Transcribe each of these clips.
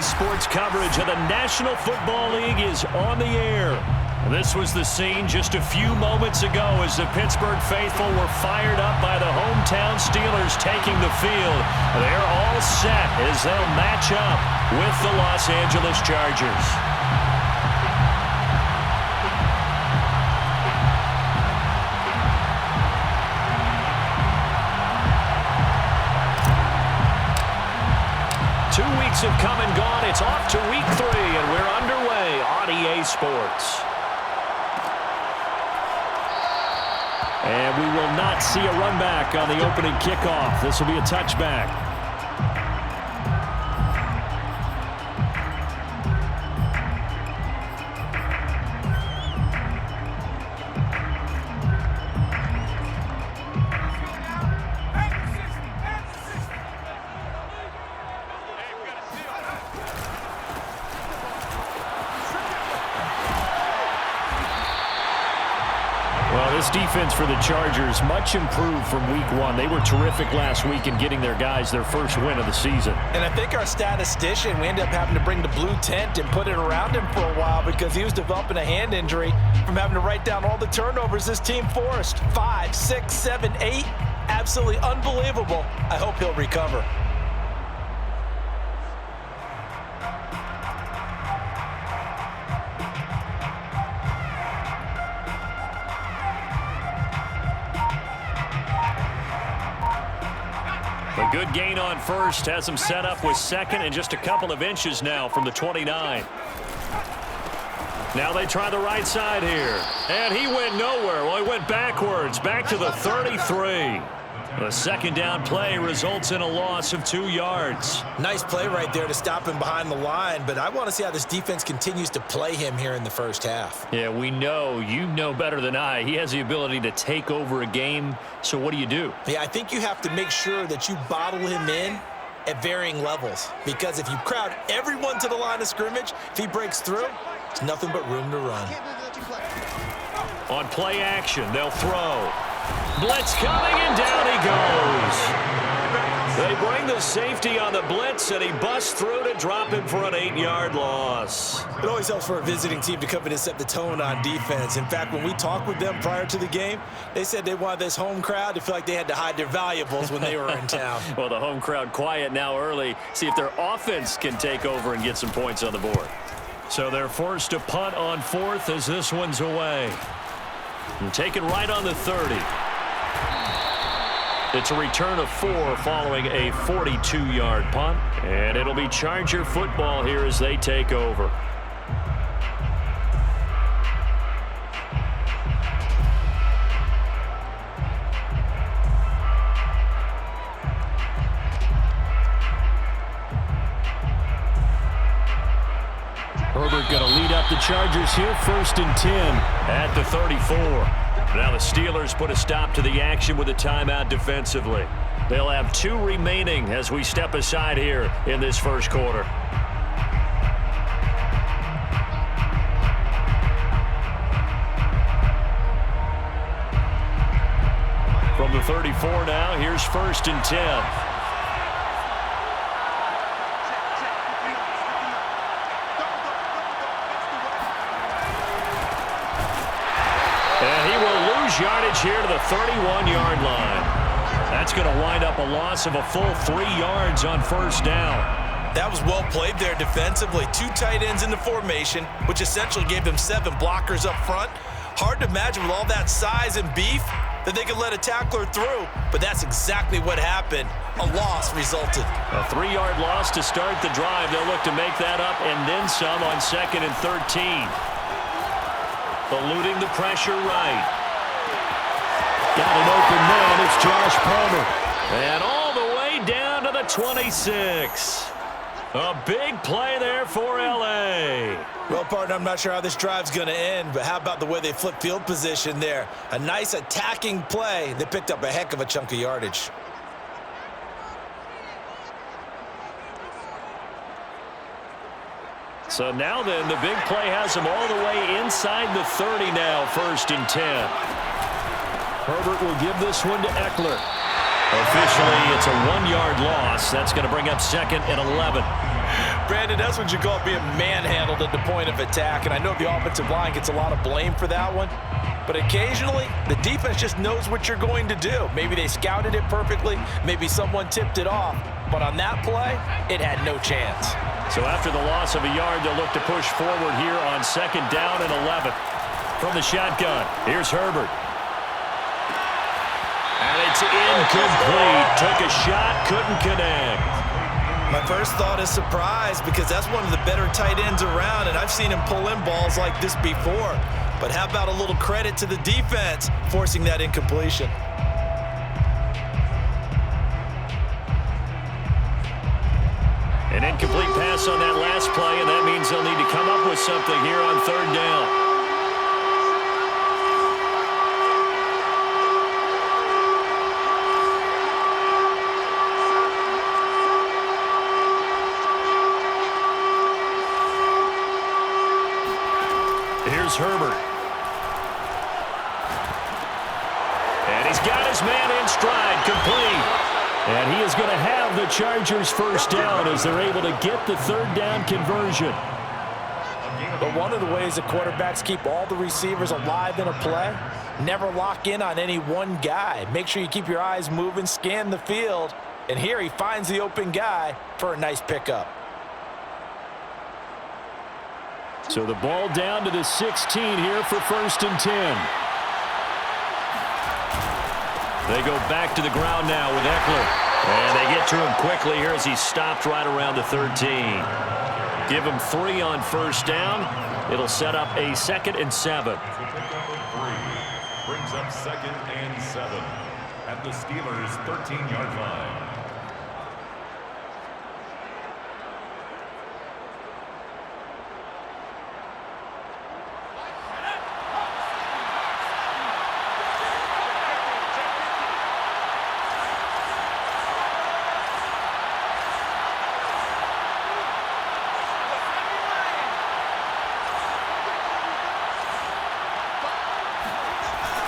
Sports coverage of the National Football League is on the air. This was the scene just a few moments ago as the Pittsburgh faithful were fired up by the hometown Steelers taking the field. They're all set as they'll match up with the Los Angeles Chargers. Have come and gone. It's off to week 3, and we're underway on EA Sports. And we will not see a run back on the opening kickoff. This will be a touchback. This defense for the Chargers, much improved from week 1. They were terrific last week in getting their guys their first win of the season. And I think our statistician, we ended up having to bring the blue tent and put it around him for a while because he was developing a hand injury from having to write down all the turnovers this team forced. 5, 6, 7, 8. Absolutely unbelievable. I hope he'll recover. A good gain on first has him set up with second and just a couple of inches now from the 29. Now they try the right side here. And he went nowhere. Well, he went backwards, back to the 33. The second down play results in a loss of 2 yards. Nice play right there to stop him behind the line, but I want to see how this defense continues to play him here in the first half. Yeah, we know. You know better than I. He has the ability to take over a game, so what do you do? Yeah, I think you have to make sure that you bottle him in at varying levels, because if you crowd everyone to the line of scrimmage, if he breaks through, it's nothing but room to run. On play action, they'll throw. Blitz coming, and down he goes. They bring the safety on the blitz, and he busts through to drop him for an 8-yard loss. It always helps for a visiting team to come in and set the tone on defense. In fact, when we talked with them prior to the game, they said they wanted this home crowd to feel like they had to hide their valuables when they were in town. Well, the home crowd quiet now early. See if their offense can take over and get some points on the board. So they're forced to punt on 4th as this one's away. And taken right on the 30. It's a return of 4 following a 42-yard punt. And it'll be Charger football here as they take over. Herbert going to lead up the Chargers here, 1st and 10 at the 34. Now the Steelers put a stop to the action with a timeout defensively. They'll have 2 remaining as we step aside here in this first quarter. From the 34 now, here's 1st and 10. Yardage here to the 31-yard line. That's going to wind up a loss of a full 3 yards on 1st down. That was well played there defensively. 2 tight ends in the formation, which essentially gave them 7 blockers up front. Hard to imagine with all that size and beef that they could let a tackler through, but that's exactly what happened. A loss resulted. A 3-yard loss to start the drive. They'll look to make that up and then some on 2nd and 13. Eluding the pressure right. Got an open man. It's Josh Palmer. And all the way down to the 26. A big play there for L.A. Well, partner, I'm not sure how this drive's going to end, but how about the way they flip field position there? A nice attacking play. They picked up a heck of a chunk of yardage. So now then, the big play has them all the way inside the 30 now, 1st and 10. Herbert will give this one to Eckler. Officially, it's a 1-yard loss. That's going to bring up 2nd and 11. Brandon, that's what you call being manhandled at the point of attack, and I know the offensive line gets a lot of blame for that one, but occasionally the defense just knows what you're going to do. Maybe they scouted it perfectly, maybe someone tipped it off, but on that play, it had no chance. So after the loss of a yard, they'll look to push forward here on 2nd down and 11. From the shotgun, here's Herbert. And it's incomplete. Took a shot, couldn't connect. My first thought is surprise because that's one of the better tight ends around, and I've seen him pull in balls like this before. But how about a little credit to the defense forcing that incompletion? An incomplete pass on that last play, and that means they'll need to come up with something here on 3rd down. Here's Herbert. And he's got his man in stride, complete. And he is going to have the Chargers' 1st down as they're able to get the 3rd down conversion. But one of the ways that quarterbacks keep all the receivers alive in a play, never lock in on any one guy. Make sure you keep your eyes moving, scan the field, and here he finds the open guy for a nice pickup. So the ball down to the 16 here for 1st and 10. They go back to the ground now with Eckler. And they get to him quickly here as he stopped right around the 13. Give him 3 on 1st down. It'll set up a 2nd and 7. Brings up 2nd and 7 at the Steelers' 13-yard line.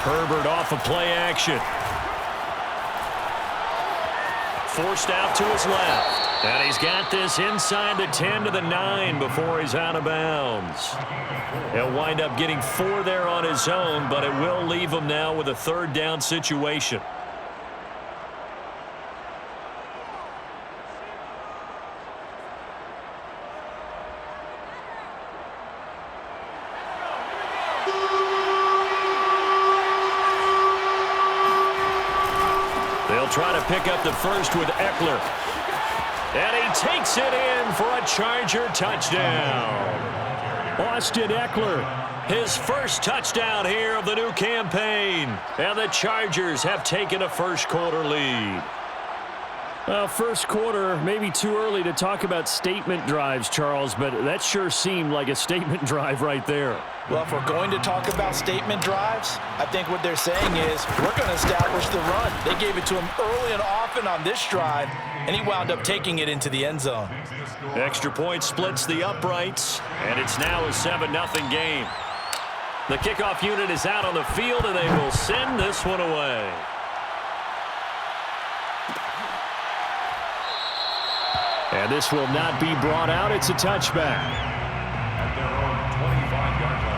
Herbert off of play action. Forced out to his left. And he's got this inside the 10 to the 9 before he's out of bounds. He'll wind up getting 4 there on his own, but it will leave him now with a 3rd down situation. They'll try to pick up the 1st with Eckler. And he takes it in for a Charger touchdown. Austin Eckler, his 1st touchdown here of the new campaign. And the Chargers have taken a 1st quarter lead. Well, 1st quarter, maybe too early to talk about statement drives, Charles, but that sure seemed like a statement drive right there. Well, if we're going to talk about statement drives, I think what they're saying is we're going to establish the run. They gave it to him early and often on this drive, and he wound up taking it into the end zone. Extra point splits the uprights, and it's now a 7-0 game. The kickoff unit is out on the field, and they will send this one away. And this will not be brought out. It's a touchback. At their own 25-yard line.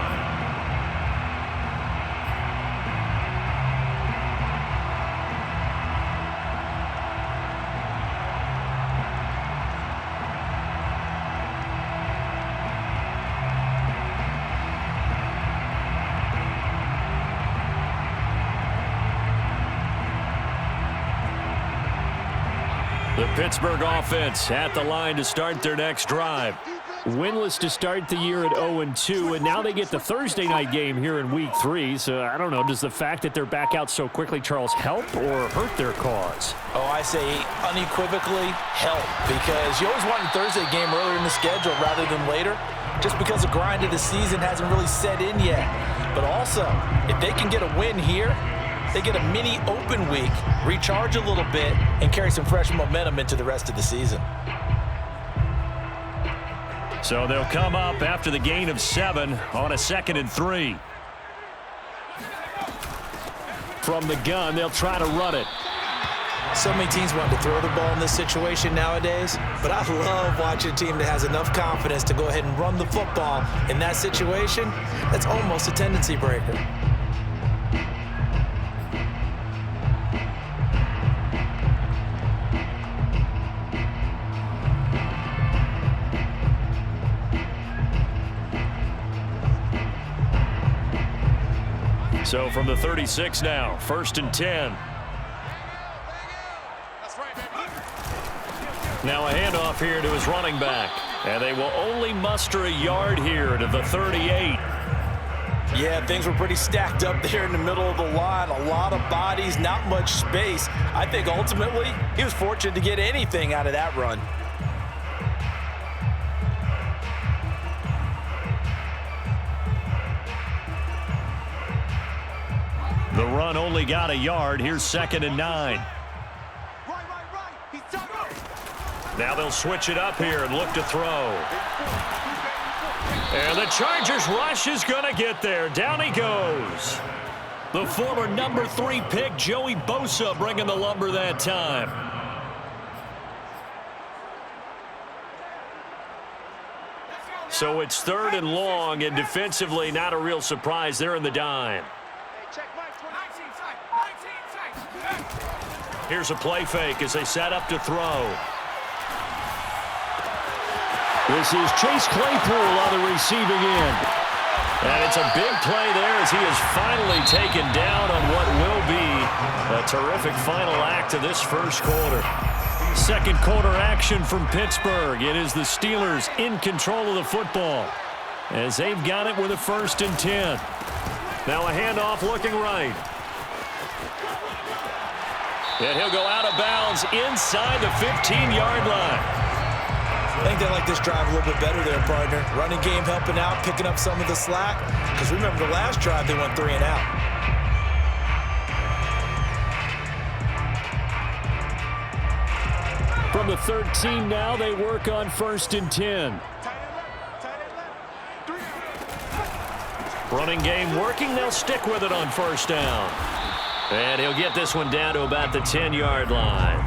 The Pittsburgh offense at the line to start their next drive. Winless to start the year at 0-2, and now they get the Thursday night game here in Week 3. So, I don't know, does the fact that they're back out so quickly, Charles, help or hurt their cause? Oh, I say unequivocally help, because you always want a Thursday game earlier in the schedule rather than later, just because the grind of the season hasn't really set in yet. But also, if they can get a win here, they get a mini open week, recharge a little bit, and carry some fresh momentum into the rest of the season. So they'll come up after the gain of 7 on a 2nd and 3. From the gun, they'll try to run it. So many teams want to throw the ball in this situation nowadays, but I love watching a team that has enough confidence to go ahead and run the football in that situation. That's almost a tendency breaker. So from the 36 now, 1st and 10. Now a handoff here to his running back. And they will only muster a yard here to the 38. Yeah, things were pretty stacked up there in the middle of the line. A lot of bodies, not much space. I think ultimately he was fortunate to get anything out of that run. The run only got a yard. Here's 2nd and 9. Now they'll switch it up here and look to throw. And the Chargers rush is going to get there. Down he goes. The former number 3 pick, Joey Bosa, bringing the lumber that time. So it's 3rd and long, and defensively not a real surprise. They're in the dime. Here's a play fake as they set up to throw. This is Chase Claypool on the receiving end. And it's a big play there as he is finally taken down on what will be a terrific final act of this first quarter. Second quarter action from Pittsburgh. It is the Steelers in control of the football as they've got it with a 1st and 10. Now a handoff looking right. And he'll go out of bounds inside the 15-yard line. I think they like this drive a little bit better there, partner. Running game helping out, picking up some of the slack. Because remember the last drive, they went 3 and out. From the 13 now, they work on 1st and 10. Running game working. They'll stick with it on 1st down. And he'll get this one down to about the 10-yard line.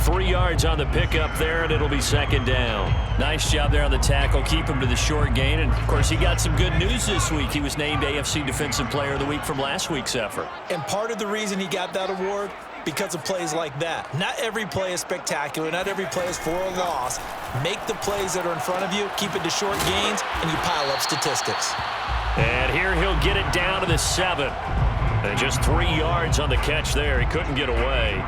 3 yards on the pickup there, and it'll be 2nd down. Nice job there on the tackle. Keep him to the short gain. And, of course, he got some good news this week. He was named AFC Defensive Player of the Week from last week's effort. And part of the reason he got that award, because of plays like that. Not every play is spectacular. Not every play is for a loss. Make the plays that are in front of you, keep it to short gains, and you pile up statistics. And here he'll get it down to the 7. And just 3 yards on the catch there. He couldn't get away.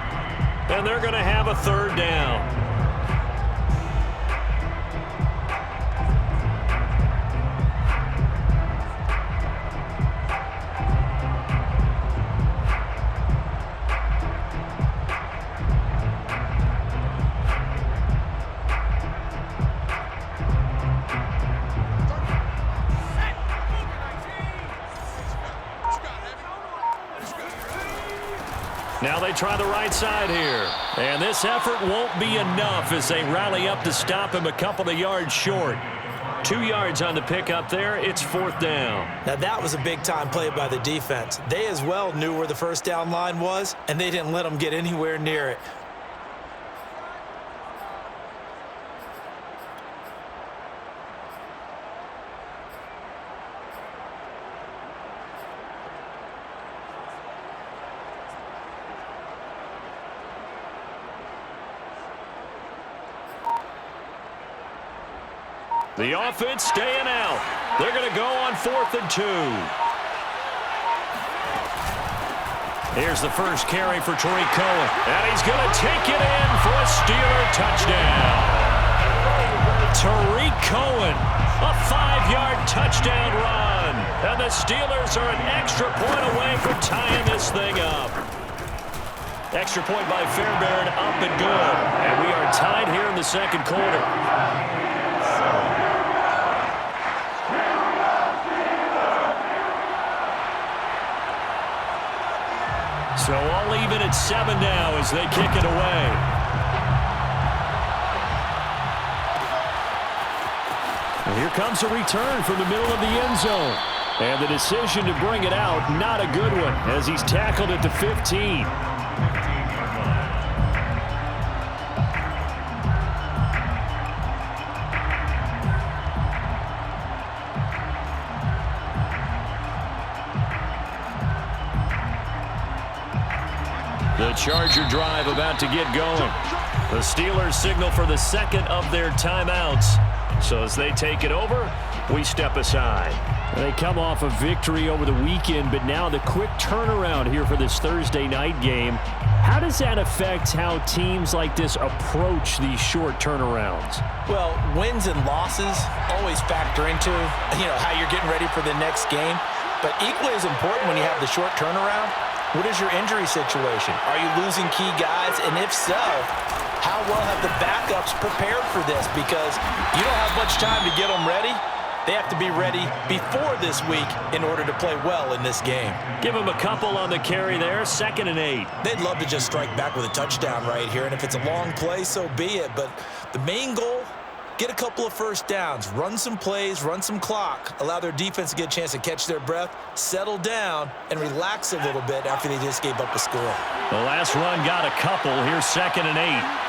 And they're going to have a 3rd down. Now they try the right side here. And this effort won't be enough as they rally up to stop him a couple of yards short. 2 yards on the pickup there. It's 4th down. Now that was a big-time play by the defense. They as well knew where the 1st down line was, and they didn't let them get anywhere near it. The offense staying out. They're going to go on 4th and 2. Here's the first carry for Tariq Cohen. And he's going to take it in for a Steeler touchdown. Tariq Cohen, a 5-yard touchdown run. And the Steelers are an extra point away from tying this thing up. Extra point by Fairbairn, up and good. And we are tied here in the second quarter. So all even at 7 now as they kick it away. And here comes a return from the middle of the end zone. And the decision to bring it out, not a good one, as he's tackled at the 15. The Charger drive about to get going. The Steelers signal for the second of their timeouts. So as they take it over, we step aside. They come off a victory over the weekend, but now the quick turnaround here for this Thursday night game. How does that affect how teams like this approach these short turnarounds? Well, wins and losses always factor into, how you're getting ready for the next game. But equally as important when you have the short turnaround, what is your injury situation? Are you losing key guys? And if so, how well have the backups prepared for this? Because you don't have much time to get them ready. They have to be ready before this week in order to play well in this game. Give them a couple on the carry there, 2nd and 8. They'd love to just strike back with a touchdown right here, and if it's a long play, so be it. But the main goal, get a couple of first downs, run some plays, run some clock, allow their defense to get a chance to catch their breath, settle down, and relax a little bit after they just gave up a score. The last run got a couple. Here's 2nd and 8.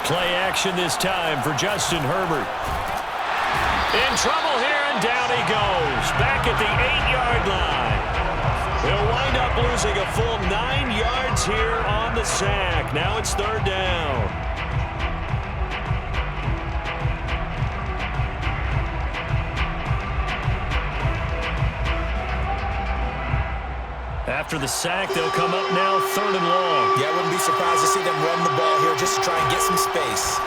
Play action this time for Justin Herbert. In trouble here, and down he goes. Back at the 8-yard line. He'll wind up losing a full 9 yards here on the sack. Now it's 3rd down. After the sack, they'll come up now 3rd and long. Yeah, I wouldn't be surprised to see them run the ball here just to try and get some space.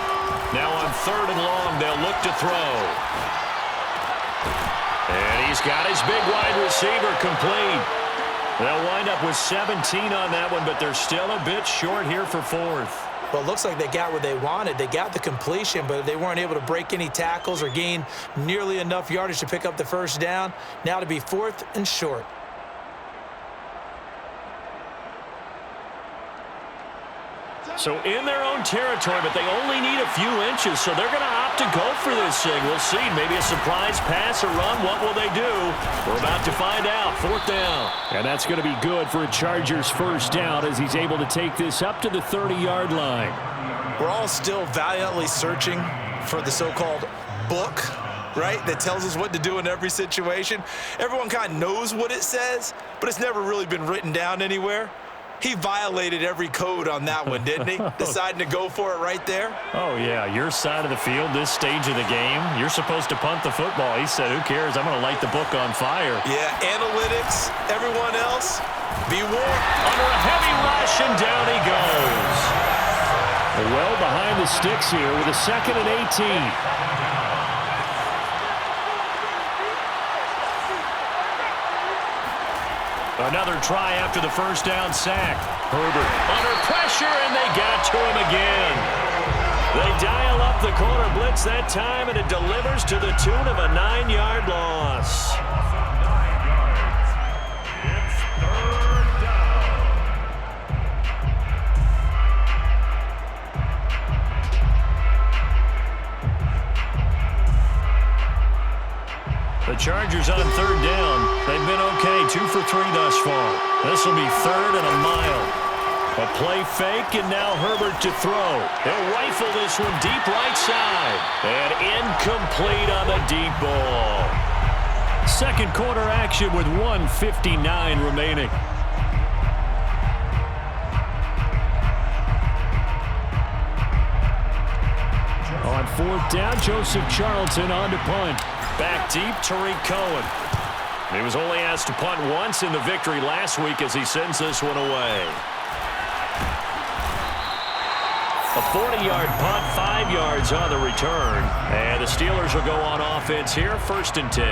Now on 3rd and long, they'll look to throw. And he's got his big wide receiver complete. They'll wind up with 17 on that one, but they're still a bit short here for 4th. Well, it looks like they got what they wanted. They got the completion, but they weren't able to break any tackles or gain nearly enough yardage to pick up the first down. Now to be 4th and short. So in their own territory, but they only need a few inches, so they're going to opt to go for this thing. We'll see. Maybe a surprise pass or run. What will they do? We're about to find out. 4th down. And that's going to be good for a Chargers first down as he's able to take this up to the 30-yard line. We're all still valiantly searching for the so-called book, right, that tells us what to do in every situation. Everyone kind of knows what it says, but it's never really been written down anywhere. He violated every code on that one, didn't he? Deciding to go for it right there. Oh, yeah, your side of the field, this stage of the game, you're supposed to punt the football. He said, who cares? I'm going to light the book on fire. Yeah, analytics, everyone else, be warned. Under a heavy rush, and down he goes. Well behind the sticks here with a 2nd and 18. Another try after the first down sack. Herbert under pressure, and they got to him again. They dial up the corner blitz that time, and it delivers to the tune of a 9-yard loss. It's 3rd down. The Chargers on 3rd down. They've been okay, 2 for 3 thus far. This will be 3rd and a mile. A play fake, and now Herbert to throw. He'll rifle this one deep right side. And incomplete on the deep ball. 2nd quarter action with 1:59 remaining. On 4th down, Joseph Charlton on to punt. Back deep, Tariq Cohen. He was only asked to punt once in the victory last week as he sends this one away. A 40-yard punt, 5 yards on the return. And the Steelers will go on offense here, 1st and 10.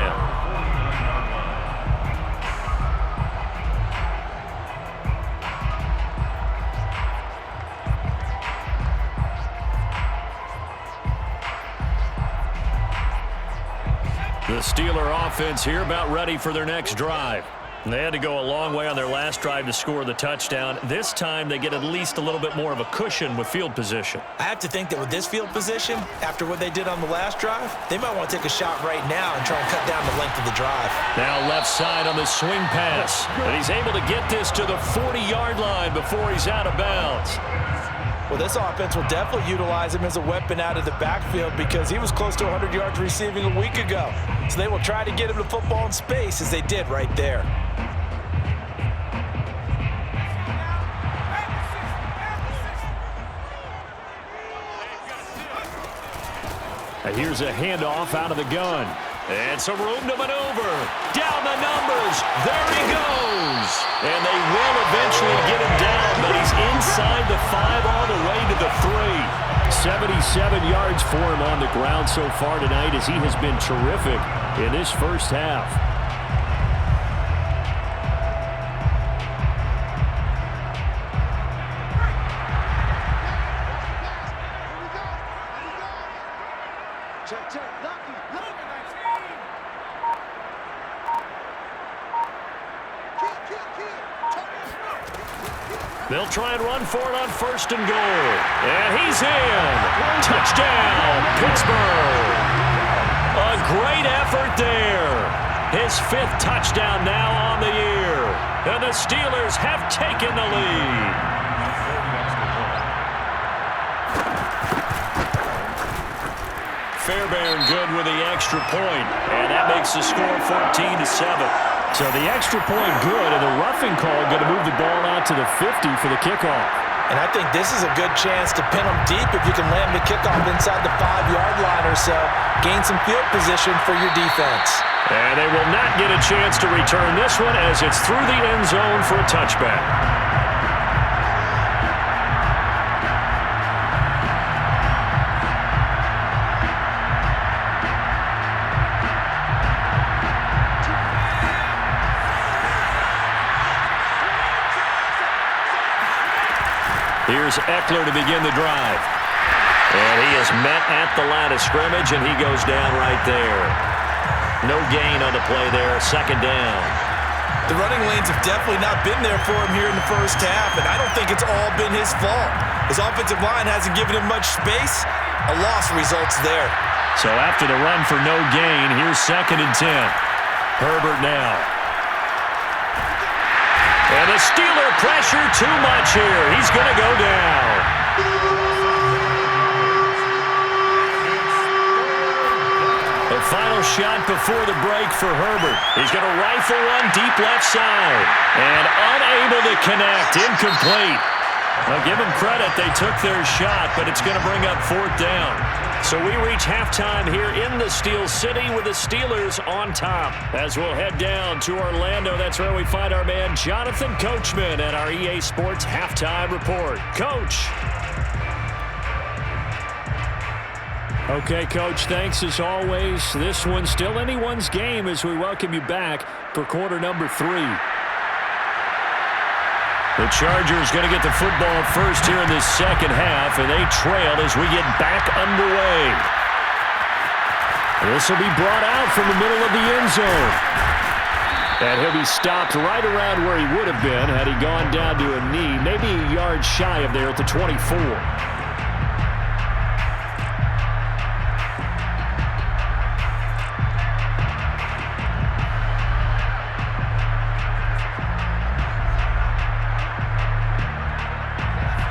The Steeler offense here about ready for their next drive. They had to go a long way on their last drive to score the touchdown. This time they get at least a little bit more of a cushion with field position. I have to think that with this field position, after what they did on the last drive, they might want to take a shot right now and try and cut down the length of the drive. Now left side on the swing pass. And he's able to get this to the 40-yard line before he's out of bounds. Well, this offense will definitely utilize him as a weapon out of the backfield because he was close to 100 yards receiving a week ago. So they will try to get him the football in space as they did right there. Here's a handoff out of the gun. And some room to maneuver. Down the numbers. There he goes. And they will eventually get him down, but he's inside the 5 all the way to the 3. 77 yards for him on the ground so far tonight as he has been terrific in this first half. They'll try and run for it on 1st and goal. And he's in. Touchdown, Pittsburgh. A great effort there. His 5th touchdown now on the year. And the Steelers have taken the lead. Fairbairn good with the extra point. And that makes the score 14-7. So the extra point good, and the roughing call going to move the ball out to the 50 for the kickoff. And I think this is a good chance to pin them deep if you can land the kickoff inside the 5-yard line or so. Gain some field position for your defense. And they will not get a chance to return this one as it's through the end zone for a touchback. Here's Eckler to begin the drive. And he is met at the line of scrimmage, and he goes down right there. No gain on the play there, 2nd down. The running lanes have definitely not been there for him here in the first half, and I don't think it's all been his fault. His offensive line hasn't given him much space. A loss results there. So after the run for no gain, here's 2nd and 10. Herbert now. And the Steeler pressure too much here. He's going to go down. The final shot before the break for Herbert. He's going to rifle one deep left side. And unable to connect. Incomplete. Now give them credit. They took their shot, but it's going to bring up 4th down. So we reach halftime here in the Steel City with the Steelers on top. As we'll head down to Orlando, that's where we find our man Jonathan Coachman at our EA Sports Halftime Report. Coach. Okay, Coach, thanks as always. This one's still anyone's game as we welcome you back for quarter number 3. The Chargers going to get the football first here in this second half, and they trail as we get back underway. This will be brought out from the middle of the end zone. And he'll be stopped right around where he would have been had he gone down to a knee, maybe a yard shy of there at the 24.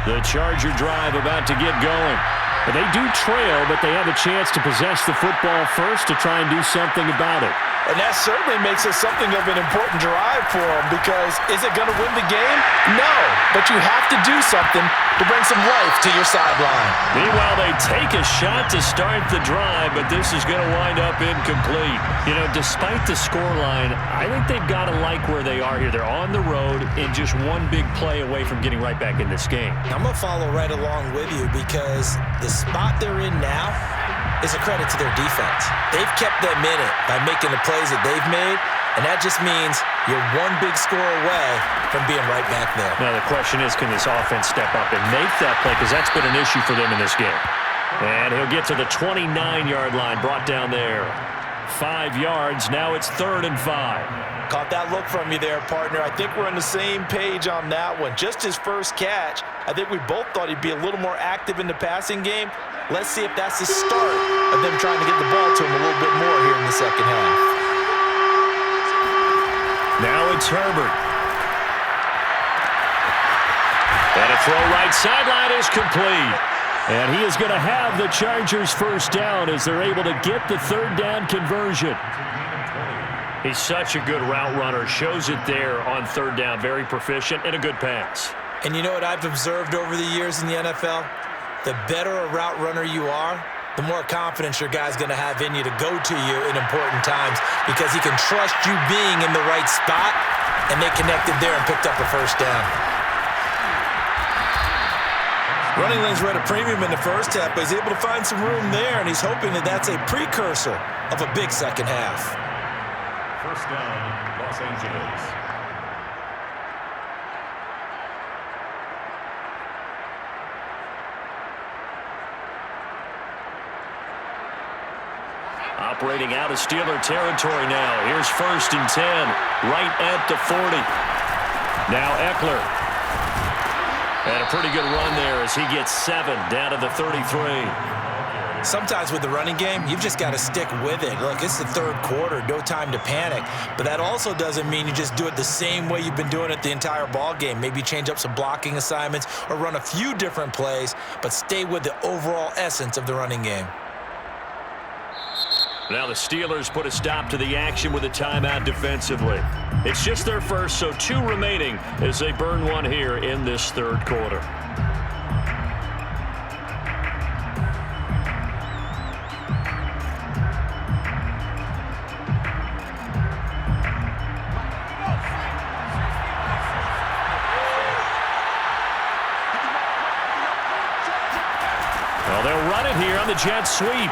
The Charger drive about to get going. But they do trail, but they have a chance to possess the football first to try and do something about it. And that certainly makes it something of an important drive for them because is it going to win the game? No, but you have to do something to bring some life to your sideline. Meanwhile, they take a shot to start the drive, but this is going to wind up incomplete. You know, despite the scoreline, I think they've got to like where they are here. They're on the road and just one big play away from getting right back in this game. I'm going to follow right along with you because the spot they're in now is a credit to their defense. They've kept them in it by making the plays that they've made, and that just means you're one big score away from being right back there. Now the question is, can this offense step up and make that play? Because that's been an issue for them in this game. And he'll get to the 29-yard line, brought down there. 5 yards, now it's 3rd and 5. Caught that look from you there, partner. I think we're on the same page on that one. Just his first catch, I think we both thought he'd be a little more active in the passing game. Let's see if that's the start of them trying to get the ball to him a little bit more here in the second half. Now it's Herbert. And a throw right sideline is complete. And he is going to have the Chargers first down as they're able to get the 3rd down conversion. He's such a good route runner. Shows it there on 3rd down. Very proficient and a good pass. And you know what I've observed over the years in the NFL? The better a route runner you are, the more confidence your guy's going to have in you to go to you in important times because he can trust you being in the right spot, and they connected there and picked up a first down. Running lanes were at a premium in the first half, but he's able to find some room there, and he's hoping that that's a precursor of a big second half. First down, Los Angeles. Operating out of Steeler territory now. Here's 1st and 10, right at the 40. Now Eckler. And a pretty good run there as he gets 7 down to the 33. Sometimes with the running game, you've just got to stick with it. Look, it's the third quarter, no time to panic. But that also doesn't mean you just do it the same way you've been doing it the entire ball game. Maybe change up some blocking assignments or run a few different plays, but stay with the overall essence of the running game. Now the Steelers put a stop to the action with a timeout defensively. It's just their first, so 2 remaining as they burn one here in this third quarter. Well, they'll run it here on the jet sweep.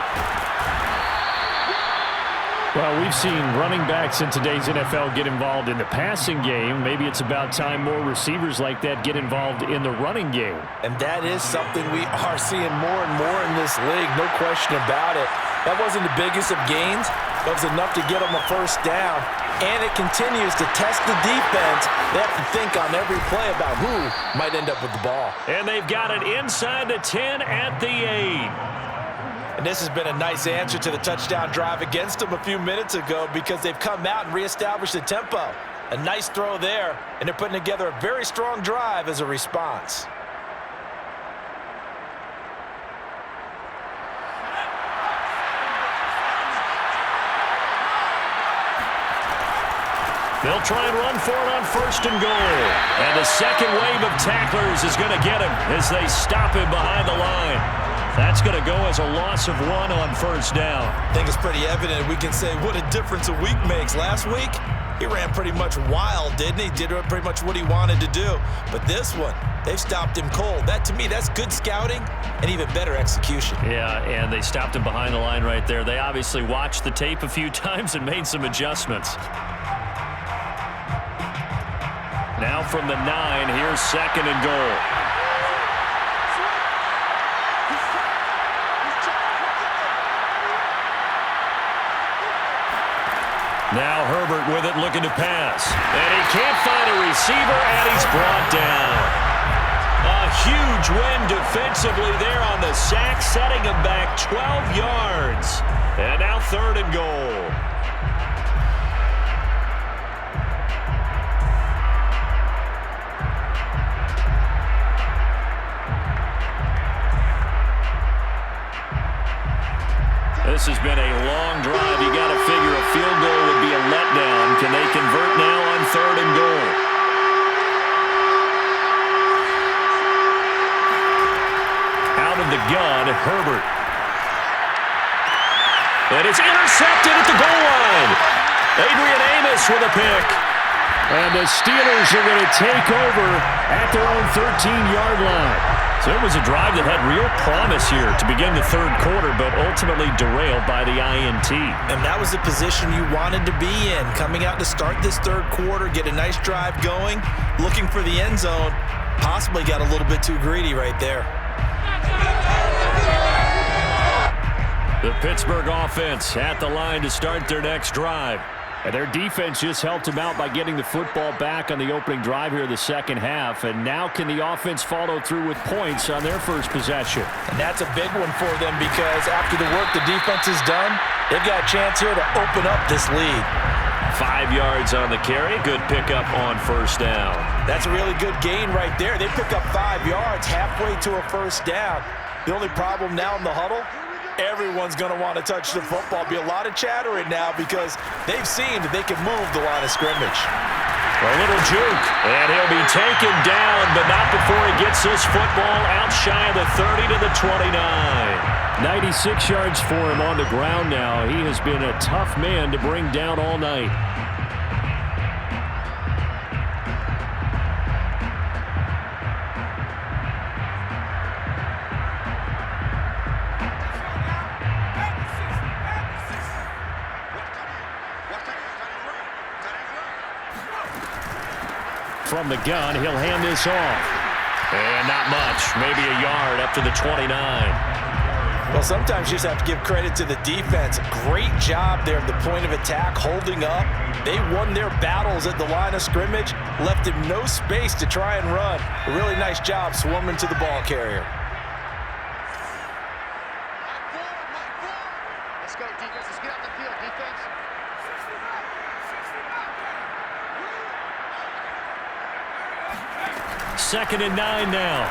Well, we've seen running backs in today's NFL get involved in the passing game. Maybe it's about time more receivers like that get involved in the running game. And that is something we are seeing more and more in this league, no question about it. That wasn't the biggest of gains, but it was enough to get them a first down. And it continues to test the defense. They have to think on every play about who might end up with the ball. And they've got it inside the 10 at the 8. And this has been a nice answer to the touchdown drive against them a few minutes ago because they've come out and reestablished the tempo. A nice throw there, and they're putting together a very strong drive as a response. They'll try and run for it on 1st and goal. And the second wave of tacklers is going to get him as they stop him behind the line. That's going to go as a loss of 1 on 1st down. I think it's pretty evident. We can say what a difference a week makes. Last week, he ran pretty much wild, didn't he? Did pretty much what he wanted to do. But this one, they've stopped him cold. That, to me, that's good scouting and even better execution. Yeah, and they stopped him behind the line right there. They obviously watched the tape a few times and made some adjustments. Now from the 9, here's 2nd and goal. Now Herbert with it, looking to pass. And he can't find a receiver, and he's brought down. A huge win defensively there on the sack, setting him back 12 yards. And now 3rd and goal. This has been a long drive. You got to figure a field goal would be a letdown. Can they convert now on 3rd and goal? Out of the gun, Herbert. And it's intercepted at the goal line. Adrian Amos with a pick. And the Steelers are going to take over at their own 13-yard line. So it was a drive that had real promise here to begin the third quarter, but ultimately derailed by the INT. And that was the position you wanted to be in, coming out to start this third quarter, get a nice drive going, looking for the end zone. Possibly got a little bit too greedy right there. The Pittsburgh offense at the line to start their next drive. And their defense just helped them out by getting the football back on the opening drive here in the second half. And now can the offense follow through with points on their first possession? And that's a big one for them because after the work the defense has done, they've got a chance here to open up this lead. 5 yards on the carry. Good pickup on 1st down. That's a really good gain right there. They pick up 5 yards halfway to a 1st down. The only problem now in the huddle, everyone's going to want to touch the football. Be a lot of chattering now because they've seen that they can move the line of scrimmage. A little juke, and he'll be taken down, but not before he gets this football out shy of the 30 to the 29. 96 yards for him on the ground now. He has been a tough man to bring down all night. From the gun, he'll hand this off. And not much, maybe a yard up to the 29. Well, sometimes you just have to give credit to the defense. Great job there at the point of attack, holding up. They won their battles at the line of scrimmage, left him no space to try and run. A really nice job swarming to the ball carrier. Let's go, defense. Let's get out the field, defense. Second and 9 now.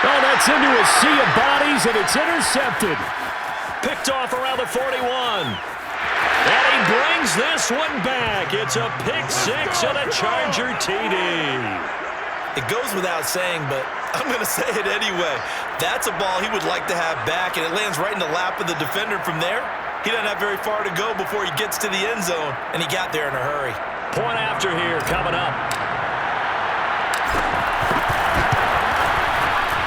Oh, that's into a sea of bodies, and it's intercepted. Picked off around the 41. And he brings this one back. It's a pick six and a Charger TD. It goes without saying, but I'm going to say it anyway. That's a ball he would like to have back, and it lands right in the lap of the defender from there. He doesn't have very far to go before he gets to the end zone, and he got there in a hurry. Point after here coming up.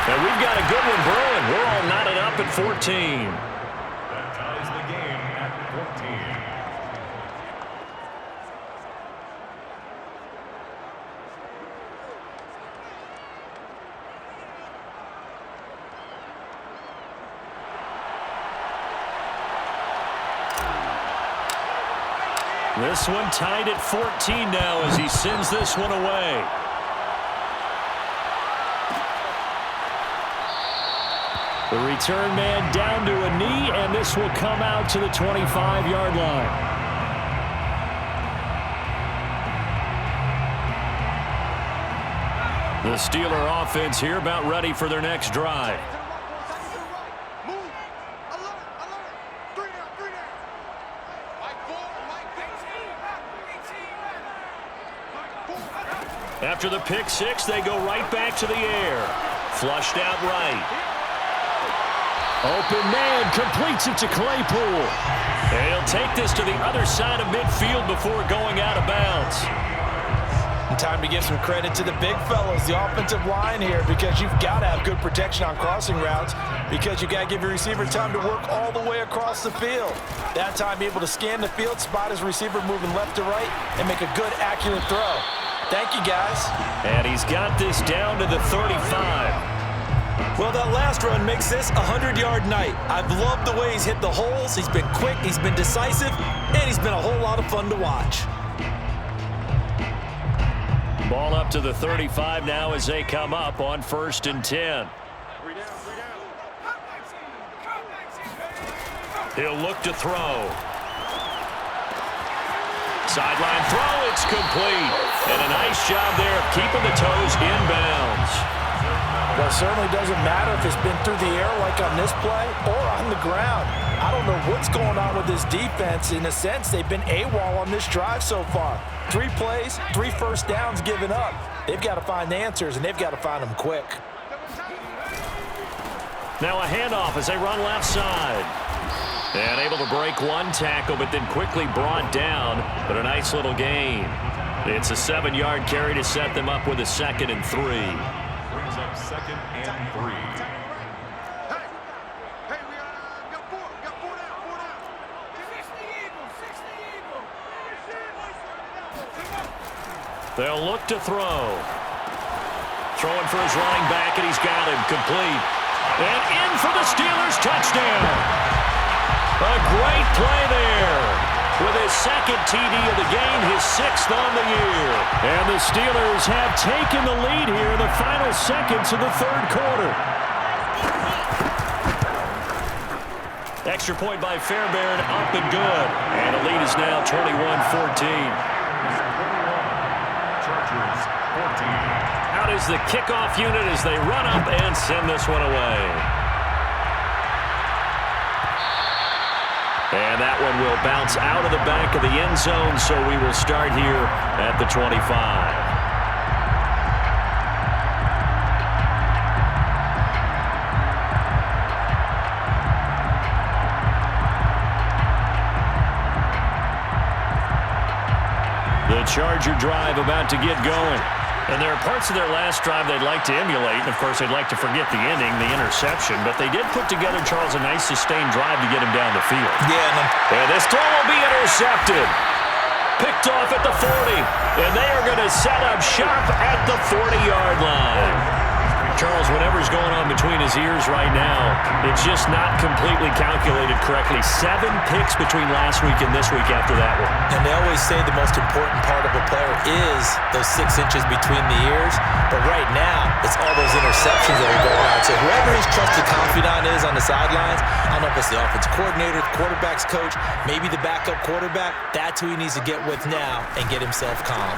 And we've got a good one brewing. We're all knotted up at 14. That ties the game at 14. This one tied at 14 now as he sends this one away. The return man down to a knee, and this will come out to the 25-yard line. The Steeler offense here about ready for their next drive. After the pick six, they go right back to the air. Flushed out right. Open man completes it to Claypool. And he'll take this to the other side of midfield before going out of bounds. And time to give some credit to the big fellas, the offensive line here, because you've got to have good protection on crossing routes, because you've got to give your receiver time to work all the way across the field. That time, be able to scan the field, spot his receiver moving left to right, and make a good, accurate throw. Thank you, guys. And he's got this down to the 35. Well, that last run makes this a 100-yard night. I've loved the way he's hit the holes. He's been quick, he's been decisive, and he's been a whole lot of fun to watch. Ball up to the 35 now as they come up on 1st and 10. He'll look to throw. Sideline throw, it's complete. And a nice job there of keeping the toes inbounds. Well, it certainly doesn't matter if it's been through the air like on this play or on the ground. I don't know what's going on with this defense. In a sense, they've been AWOL on this drive so far. 3 plays, 3 first downs given up. They've got to find answers, and they've got to find them quick. Now a handoff as they run left side. And able to break one tackle, but then quickly brought down. But a nice little gain. It's a 7-yard carry to set them up with a 2nd and 3. Brings up 2nd and 3. Hey, we got 4 down. They'll look to throw. Throwing for his running back, and he's got him complete. And in for the Steelers touchdown. A great play there. With his 2nd TD of the game, his 6th on the year. And the Steelers have taken the lead here in the final seconds of the 3rd quarter. Extra point by Fairbairn, up and good. And the lead is now 21-14. Chargers 14. Out is the kickoff unit as they run up and send this one away. And that one will bounce out of the back of the end zone, so we will start here at the 25. The Charger drive about to get going. And there are parts of their last drive they'd like to emulate. And, of course, they'd like to forget the ending, the interception. But they did put together, Charles, a nice sustained drive to get him down the field. Yeah. And this throw will be intercepted. Picked off at the 40. And they are going to set up shop at the 40-yard line. Charles, whatever's going on between his ears right now, it's just not completely calculated correctly. 7 picks between last week and this week after that one. And they always say the most important part of a player is those 6 inches between the ears. But right now, it's all those interceptions that are going on. So whoever his trusted confidant is on the sidelines, I don't know if it's the offensive coordinator, the quarterback's coach, maybe the backup quarterback, that's who he needs to get with now and get himself calm.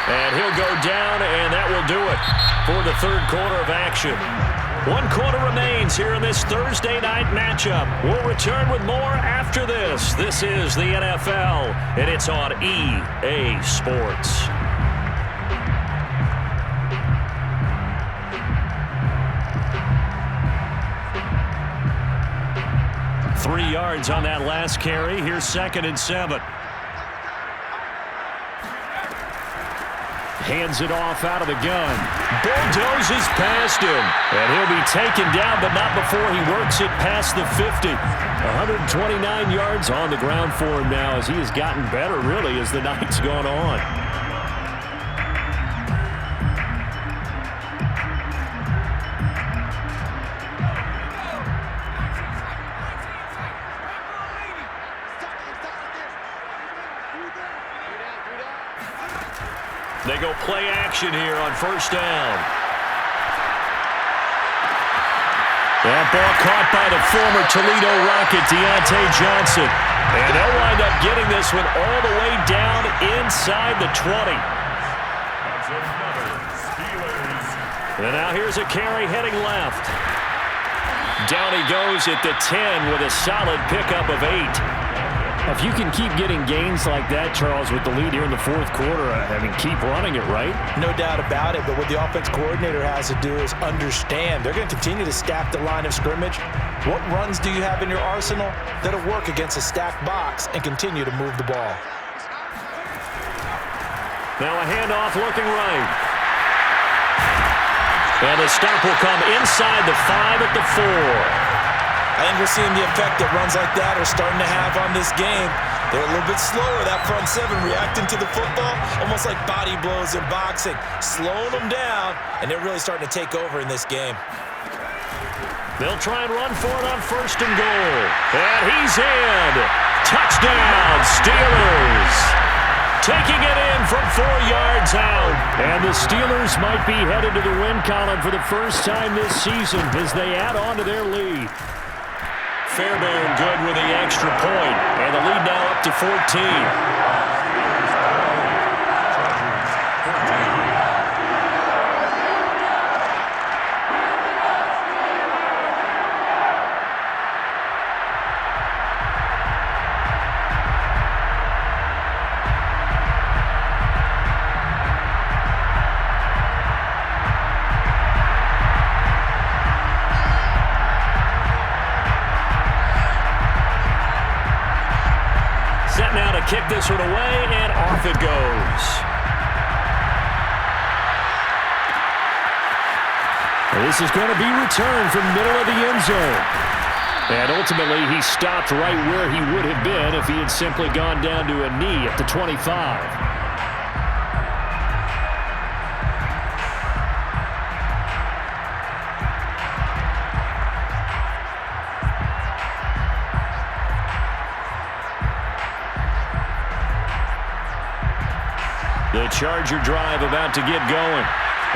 And he'll go down, and that will do it for the third quarter of action. 1 quarter remains here in this Thursday night matchup. We'll return with more after this. This is the NFL, and it's on EA Sports. Three yards on that last carry. Here's 2nd and 7. Hands it off out of the gun. Bulldozes past him. And he'll be taken down, but not before he works it past the 50. 129 yards on the ground for him now as he has gotten better, really, as the night's gone on. They go play action here on 1st down. That ball caught by the former Toledo Rocket, Deontay Johnson. And they'll wind up getting this one all the way down inside the 20. And now here's a carry heading left. Down he goes at the 10 with a solid pickup of 8. If you can keep getting gains like that, Charles, with the lead here in the 4th quarter, keep running it, right? No doubt about it, but what the offense coordinator has to do is understand. They're going to continue to stack the line of scrimmage. What runs do you have in your arsenal that'll work against a stacked box and continue to move the ball? Now a handoff looking right. And the stop will come inside the 5 at the 4. I think we're seeing the effect that runs like that are starting to have on this game. They're a little bit slower, that front 7, reacting to the football, almost like body blows in boxing, slowing them down, and they're really starting to take over in this game. They'll try and run for it on 1st and goal. And he's in. Touchdown, Steelers. Taking it in from 4 yards out. And the Steelers might be headed to the win column for the first time this season as they add on to their lead. Fairbairn good with the extra point, and the lead now up to 14. Now to kick this one away, and off it goes. This is going to be returned from the middle of the end zone. And ultimately, he stopped right where he would have been if he had simply gone down to a knee at the 25. The Charger drive about to get going.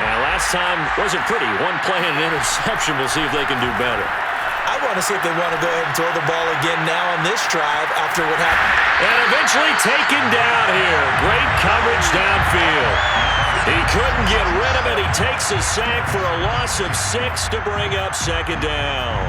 And last time wasn't pretty. 1 play and an interception. We'll see if they can do better. I want to see if they want to go ahead and throw the ball again now on this drive after what happened. And eventually taken down here. Great coverage downfield. He couldn't get rid of it. He takes a sack for a loss of 6 to bring up 2nd down.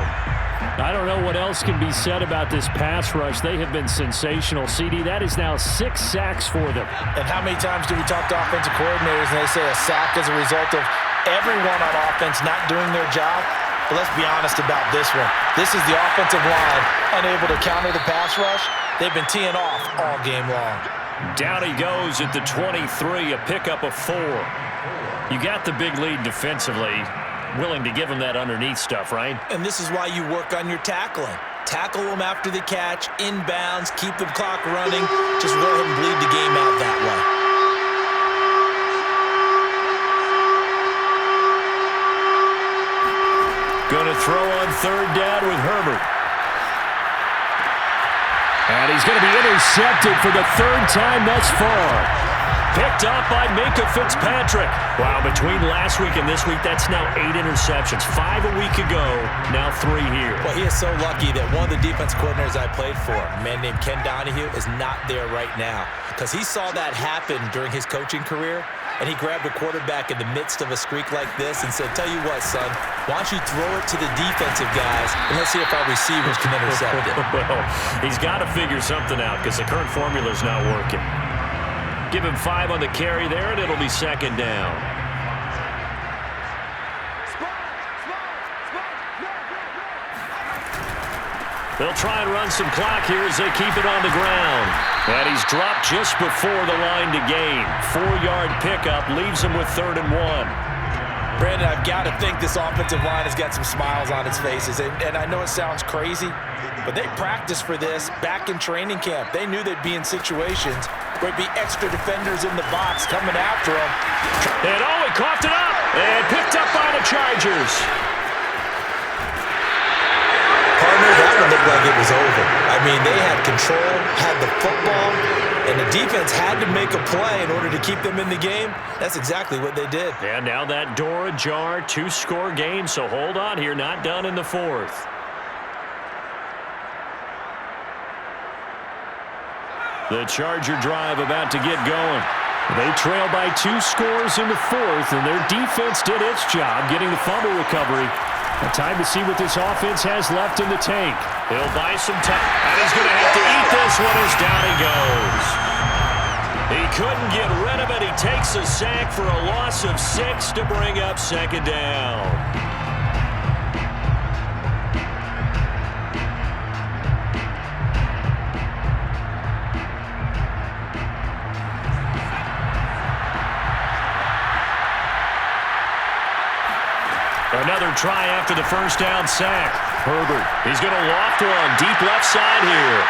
I don't know what else can be said about this pass rush. They have been sensational. CD, that is now 6 sacks for them. And how many times do we talk to offensive coordinators and they say a sack is a result of everyone on offense not doing their job? But let's be honest about this one. This is the offensive line unable to counter the pass rush. They've been teeing off all game long. Down he goes at the 23, a pickup of 4. You got the big lead defensively. Willing to give him that underneath stuff, right? And this is why you work on your tackling. Tackle them after the catch, inbounds, keep the clock running. Just go ahead and bleed the game out that way. Going to throw on 3rd down with Herbert. And he's going to be intercepted for the 3rd time thus far. Picked up by Minka Fitzpatrick. Wow, between last week and this week, that's now 8 interceptions. 5 a week ago, now 3 here. Well, he is so lucky that one of the defense coordinators I played for, a man named Ken Donahue, is not there right now. Because he saw that happen during his coaching career, and he grabbed a quarterback in the midst of a streak like this and said, tell you what, son, why don't you throw it to the defensive guys, and let's see if our receivers can intercept it. Well, he's got to figure something out because the current formula's not working. Give him 5 on the carry there, and it'll be 2nd down. They'll try and run some clock here as they keep it on the ground. And he's dropped just before the line to gain. 4-yard pickup leaves him with 3rd and 1. Brandon, I've got to think this offensive line has got some smiles on its faces. And I know it sounds crazy, but they practiced for this back in training camp. They knew they'd be in situations where there'd be extra defenders in the box coming after them. And he coughed it up and picked up by the Chargers. Partner, that one looked like it was over. I mean, they had control, had the football, and the defense had to make a play in order to keep them in the game. That's exactly what they did. And now that door ajar, 2-score game, so hold on here, not done in the 4th. The Charger drive about to get going. They trail by 2 scores in the 4th, and their defense did its job getting the fumble recovery. A time to see what this offense has left in the tank. He'll buy some time, and he's going to have to eat this one as down he goes. He couldn't get rid of it. He takes a sack for a loss of 6 to bring up 2nd down. Another try after the 1st down sack. Herbert, he's going to loft one deep left side here.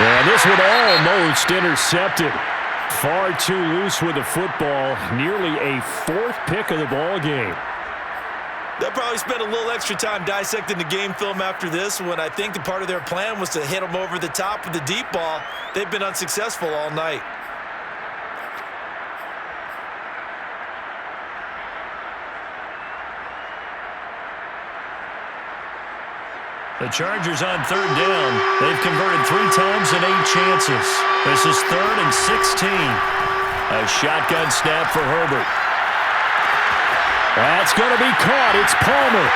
And this one almost intercepted. Far too loose with the football. Nearly a 4th pick of the ball game. They'll probably spend a little extra time dissecting the game film after this one. I think the part of their plan was to hit them over the top with the deep ball. They've been unsuccessful all night. The Chargers on 3rd down. They've converted 3 times in 8 chances. This is 3rd and 16. A shotgun snap for Herbert. That's going to be caught. It's Palmer.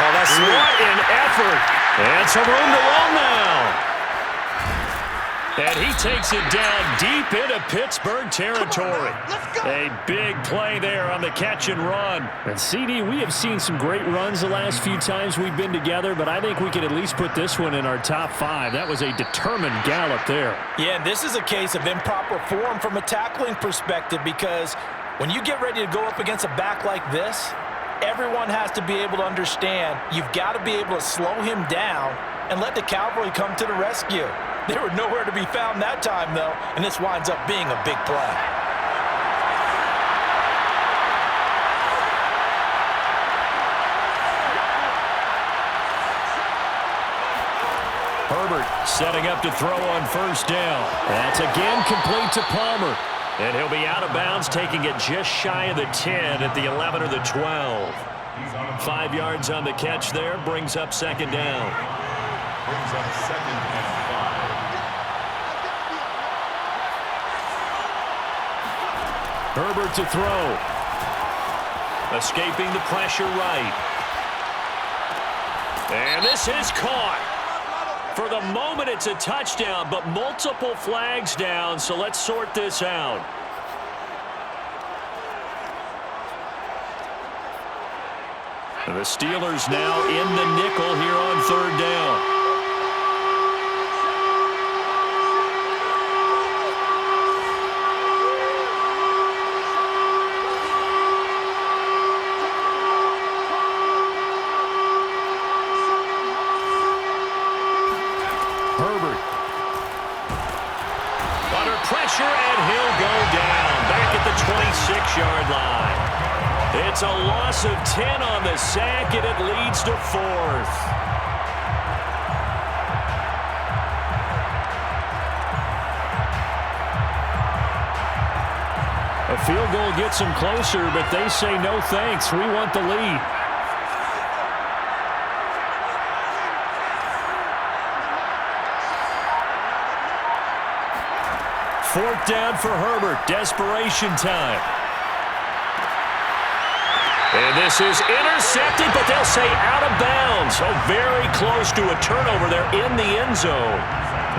Oh, that's sweet. What an effort. And some room to roll now. And he takes it down deep into Pittsburgh territory. A big play there on the catch and run. And CD, we have seen some great runs the last few times we've been together, but I think we could at least put this one in our top 5. That was a determined gallop there. Yeah, this is a case of improper form from a tackling perspective, because when you get ready to go up against a back like this, everyone has to be able to understand you've got to be able to slow him down and let the cavalry come to the rescue. They were nowhere to be found that time, though, and this winds up being a big play. Herbert setting up to throw on 1st down. That's again complete to Palmer. And he'll be out of bounds, taking it just shy of the 10 at the 11 or the 12. 5 yards on the catch there, brings up 2nd down. Brings up 2nd and 5. Herbert to throw. Escaping the pressure right. And this is caught. For the moment, it's a touchdown, but multiple flags down, so let's sort this out. The Steelers now in the nickel here on third down. Herbert. Under pressure, and he'll go down. Back at the 26-yard line. It's a loss of 10 on the sack, and it leads to fourth. A field goal gets them closer, but they say no thanks. We want the lead. Fourth down for Herbert. Desperation time. And this is intercepted, but they'll say out of bounds. So very close to a turnover there in the end zone.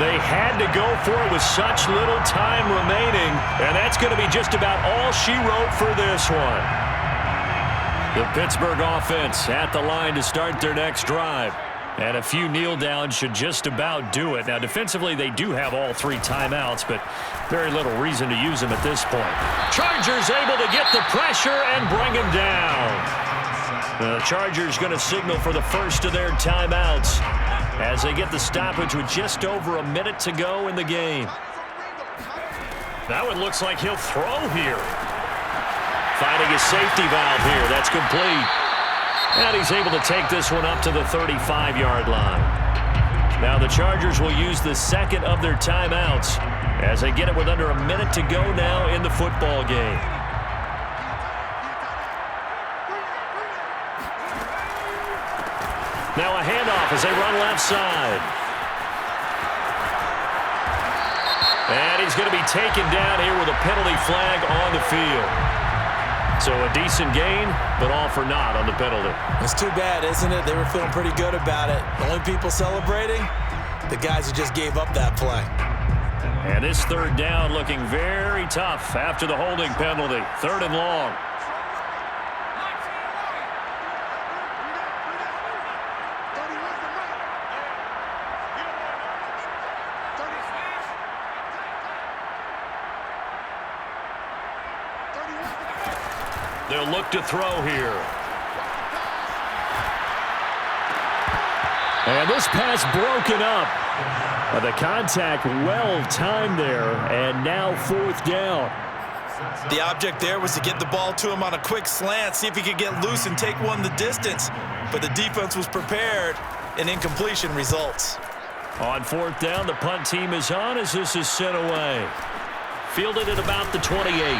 They had to go for it with such little time remaining, and that's going to be just about all she wrote for this one. The Pittsburgh offense at the line to start their next drive. And a few kneel downs should just about do it. Now, defensively, they do have all three timeouts, but very little reason to use them at this point. Chargers able to get the pressure and bring him down. The Chargers going to signal for the first of their timeouts as they get the stoppage with just over a minute to go in the game. That one looks like he'll throw here. Finding a safety valve here. That's complete. And he's able to take this one up to the 35-yard line. Now the Chargers will use the second of their timeouts as they get it with under a minute to go now in the football game. Now a handoff as they run left side. And he's going to be taken down here with a penalty flag on the field. So a decent gain, but all for naught on the penalty. It's too bad, isn't it? They were feeling pretty good about it. The only people celebrating, the guys who just gave up that play. And this third down looking very tough after the holding penalty. Third and long. They'll look to throw here. And this pass broken up. The contact well timed there, and now fourth down. The object there was to get the ball to him on a quick slant, see if he could get loose and take one the distance. But the defense was prepared, and incompletion results. On fourth down, the punt team is on as this is sent away. Fielded at about the 28.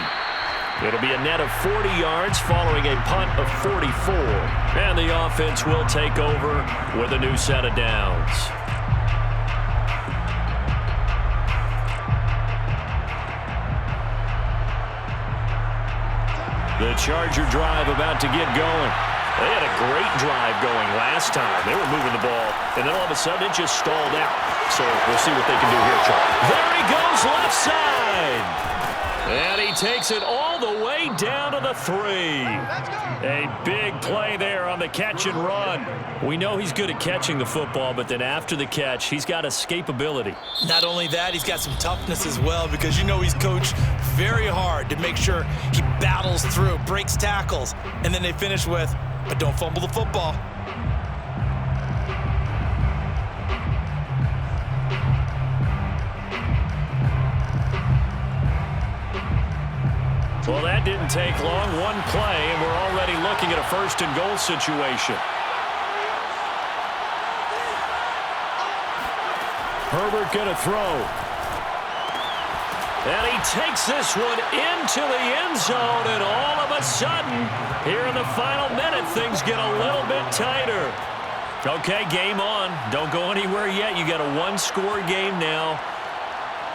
It'll be a net of 40 yards following a punt of 44. And the offense will take over with a new set of downs. The Charger drive about to get going. They had a great drive going last time. They were moving the ball, and then all of a sudden it just stalled out. So we'll see what they can do here, Charlie. There he goes left side. And he takes it all the way down to the 3. A big play there on the catch and run. We know he's good at catching the football, but then after the catch, he's got escapability. Not only that, he's got some toughness as well, because you know he's coached very hard to make sure he battles through, breaks tackles, and then they finish with, but don't fumble the football. Well, that didn't take long. One play, and we're already looking at a first and goal situation. Herbert going to throw. And he takes this one into the end zone, and all of a sudden, here in the final minute, things get a little bit tighter. Okay, game on. Don't go anywhere yet. You got a one-score game now.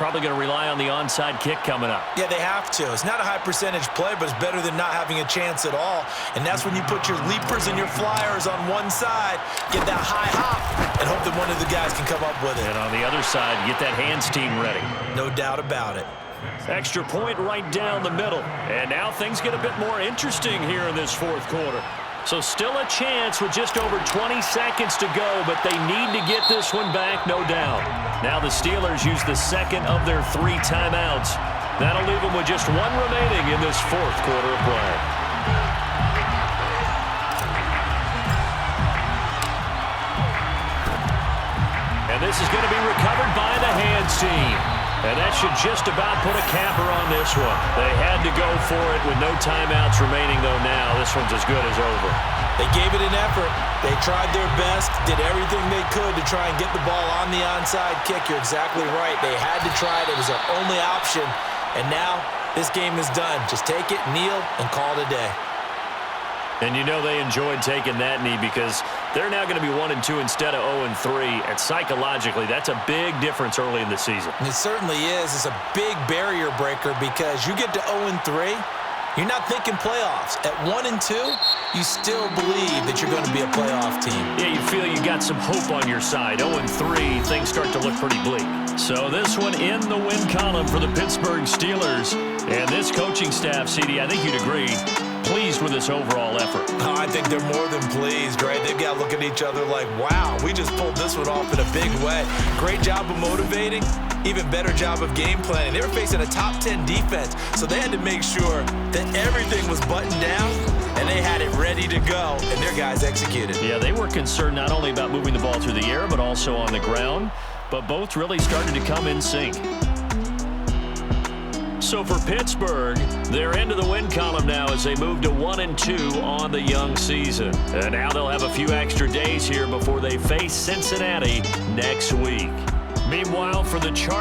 probably going to rely on the onside kick coming up. Yeah, they have to. It's not a high percentage play, but it's better than not having a chance at all. And that's when you put your leapers and your flyers on one side, get that high hop, and hope that one of the guys can come up with it. And on the other side, get that hands team ready. No doubt about it. Extra point right down the middle. And now things get a bit more interesting here in this fourth quarter. So still a chance with just over 20 seconds to go, but they need to get this one back, no doubt. Now the Steelers use the second of their 3 timeouts. That'll leave them with just 1 remaining in this fourth quarter of play. And this is going to be recovered by the hands team. And that should just about put a capper on this one. They had to go for it with no timeouts remaining, though now this one's as good as over. They gave it an effort. They tried their best, did everything they could to try and get the ball on the onside kick. You're exactly right. They had to try it. It was their only option. And now this game is done. Just take it, kneel, and call it a day. And you know they enjoyed taking that knee because they're now going to be 1-2 instead of 0-3. And psychologically, that's a big difference early in the season. It certainly is. It's a big barrier breaker because you get to 0-3, you're not thinking playoffs. At 1-2, you still believe that you're going to be a playoff team. Yeah, you feel you got some hope on your side. 0-3, things start to look pretty bleak. So this one in the win column for the Pittsburgh Steelers. And this coaching staff, CD, I think you'd agree, pleased with this overall effort. Oh, I think they're more than pleased, right? They've got to look at each other like, wow, we just pulled this one off in a big way. Great job of motivating, even better job of game planning. They were facing a top 10 defense, so they had to make sure that everything was buttoned down and they had it ready to go, and their guys executed. Yeah, they were concerned not only about moving the ball through the air, but also on the ground, but both really started to come in sync. So for Pittsburgh, they're into the win column now as they move to 1-2 on the young season. And now they'll have a few extra days here before they face Cincinnati next week. Meanwhile, for the Chargers,